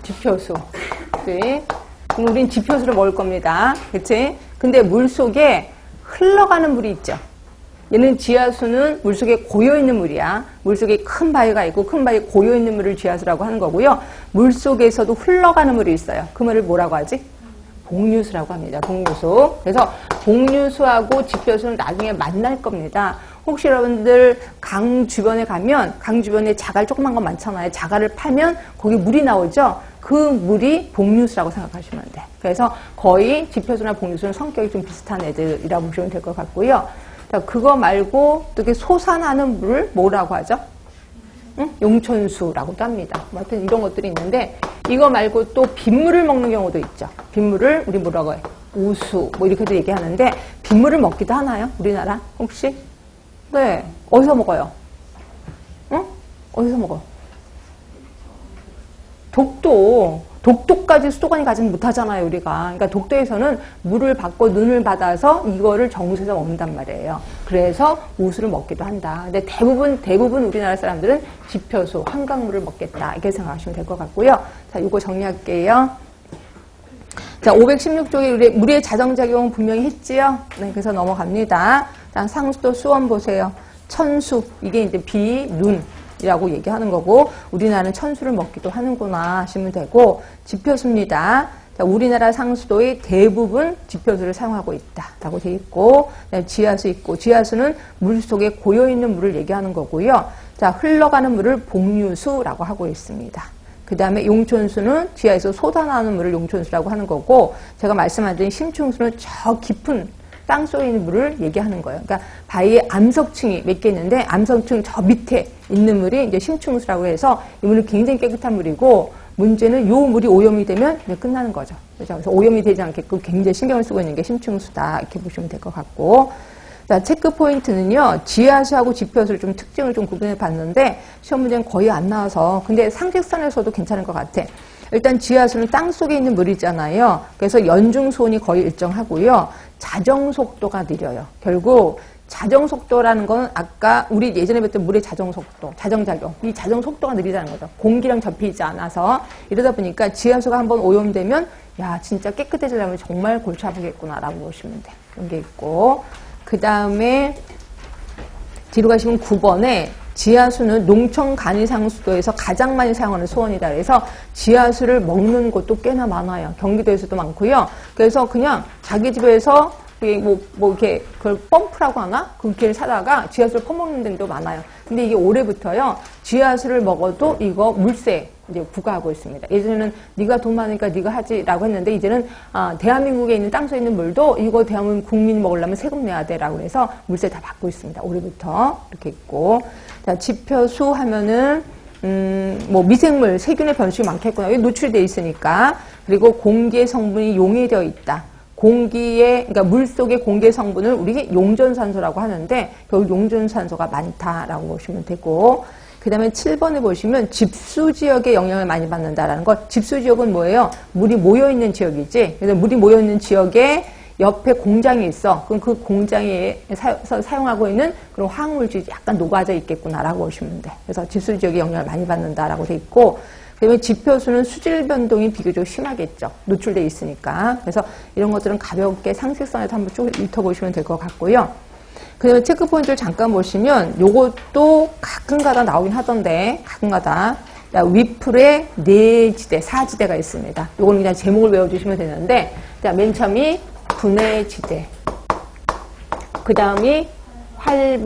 지표수. 그치? 그럼 우린 지표수를 먹을 겁니다. 그치? 근데 물 속에 흘러가는 물이 있죠. 얘는 지하수는 물속에 고여있는 물이야. 물속에 큰 바위가 있고 큰 바위에 고여있는 물을 지하수라고 하는 거고요. 물속에서도 흘러가는 물이 있어요. 그 물을 뭐라고 하지? 복류수라고 합니다. 복류수. 그래서 복류수하고 지표수는 나중에 만날 겁니다. 혹시 여러분들 강 주변에 가면 강 주변에 자갈 조그만 거 많잖아요. 자갈을 파면 거기 물이 나오죠. 그 물이 복류수라고 생각하시면 돼요. 그래서 거의 지표수나 복류수는 성격이 좀 비슷한 애들이라고 보시면 될 것 같고요. 자, 그거 말고 또 이렇게 솟아나는 물을 뭐라고 하죠? 용천수라고도 합니다. 하여튼 이런 것들이 있는데 이거 말고 또 빗물을 먹는 경우도 있죠. 빗물을 우리 뭐라고 해요? 우수 뭐 이렇게도 얘기하는데 빗물을 먹기도 하나요? 우리나라 혹시? 네. 어디서 먹어요? 어디서 먹어? 독도까지 수도관이 가지는 못하잖아요, 우리가. 그러니까 독도에서는 물을 받고 눈을 받아서 이거를 정수해서 먹는단 말이에요. 그래서 우수를 먹기도 한다. 근데 대부분 우리나라 사람들은 지표수, 한강물을 먹겠다. 이렇게 생각하시면 될 것 같고요. 자, 이거 정리할게요. 자, 516쪽에 물의 자정작용은 분명히 했지요? 네, 그래서 넘어갑니다. 자, 상수도 수원 보세요. 천수, 이게 이제 비, 눈. 이라고 얘기하는 거고 우리나라는 천수를 먹기도 하는구나 하시면 되고 지표수입니다. 자, 우리나라 상수도의 대부분 지표수를 사용하고 있다라고 돼 있고 지하수 있고 지하수는 물속에 고여있는 물을 얘기하는 거고요. 자, 흘러가는 물을 복류수라고 하고 있습니다. 그 다음에 용천수는 지하에서 쏟아나오는 물을 용천수라고 하는 거고 제가 말씀드린 심층수는 저 깊은 땅 속에 있는 물을 얘기하는 거예요. 그러니까 바위에 암석층이 몇 개 있는데 암석층 저 밑에 있는 물이 이제 심층수라고 해서 이 물은 굉장히 깨끗한 물이고 문제는 이 물이 오염이 되면 이제 끝나는 거죠. 그래서 오염이 되지 않게끔 굉장히 신경을 쓰고 있는 게 심층수다 이렇게 보시면 될 것 같고 자, 체크 포인트는요. 지하수하고 지표수를 좀 특징을 좀 구분해 봤는데 시험 문제는 거의 안 나와서 근데 상식선에서도 괜찮을 것 같아. 일단 지하수는 땅 속에 있는 물이잖아요. 그래서 연중수온이 거의 일정하고요. 자정속도가 느려요. 결국 자정속도라는 건 아까 우리 예전에 배웠던 물의 자정속도, 자정작용. 이 자정속도가 느리다는 거죠. 공기랑 접히지 않아서. 이러다 보니까 지하수가 한번 오염되면 야 진짜 깨끗해지려면 정말 골치 아프겠구나 라고 보시면 돼요. 이런 게 있고 그 다음에 뒤로 가시면 9번에 지하수는 농촌 간이상수도에서 가장 많이 사용하는 수원이다. 그래서 지하수를 먹는 곳도 꽤나 많아요. 경기도에서도 많고요. 그래서 그냥 자기 집에서 이렇게 그걸 펌프라고 하나? 그렇게 사다가 지하수를 퍼먹는 데도 많아요. 근데 이게 올해부터요. 지하수를 먹어도 이거 물세 이제 부과하고 있습니다. 예전에는 네가 돈 많으니까 네가 하지라고 했는데 이제는 대한민국에 있는 땅속에 있는 물도 이거 대한민국 국민이 먹으려면 세금 내야 돼라고 해서 물세 다 받고 있습니다. 올해부터 이렇게 있고 자 지표수 하면은 뭐 미생물 세균의 변수가 많겠구나. 여기 노출되어 있으니까 그리고 공기의 성분이 용해되어 있다. 그러니까 물 속의 공기의 성분을 우리 용존산소라고 하는데 결국 용존산소가 많다라고 보시면 되고 그 다음에 7번에 보시면 집수지역에 영향을 많이 받는다라는 거. 집수지역은 뭐예요? 물이 모여있는 지역이지. 그래서 물이 모여있는 지역에 옆에 공장이 있어. 그럼 그 공장에 사용하고 있는 그런 화학물질이 약간 녹아져 있겠구나라고 보시면 돼. 그래서 집수지역에 영향을 많이 받는다라고 돼 있고 그 다음에 지표수는 수질 변동이 비교적 심하겠죠. 노출되어 있으니까. 그래서 이런 것들은 가볍게 상식선에서 한번 쭉 읽어보시면 될 것 같고요. 그 다음에 체크포인트를 잠깐 보시면 요것도 가끔가다 나오긴 하던데 가끔가다 위풀에 4지대, 4지대가 있습니다. 요건 그냥 제목을 외워주시면 되는데 자, 맨 처음이 분해지대 그 다음이 활발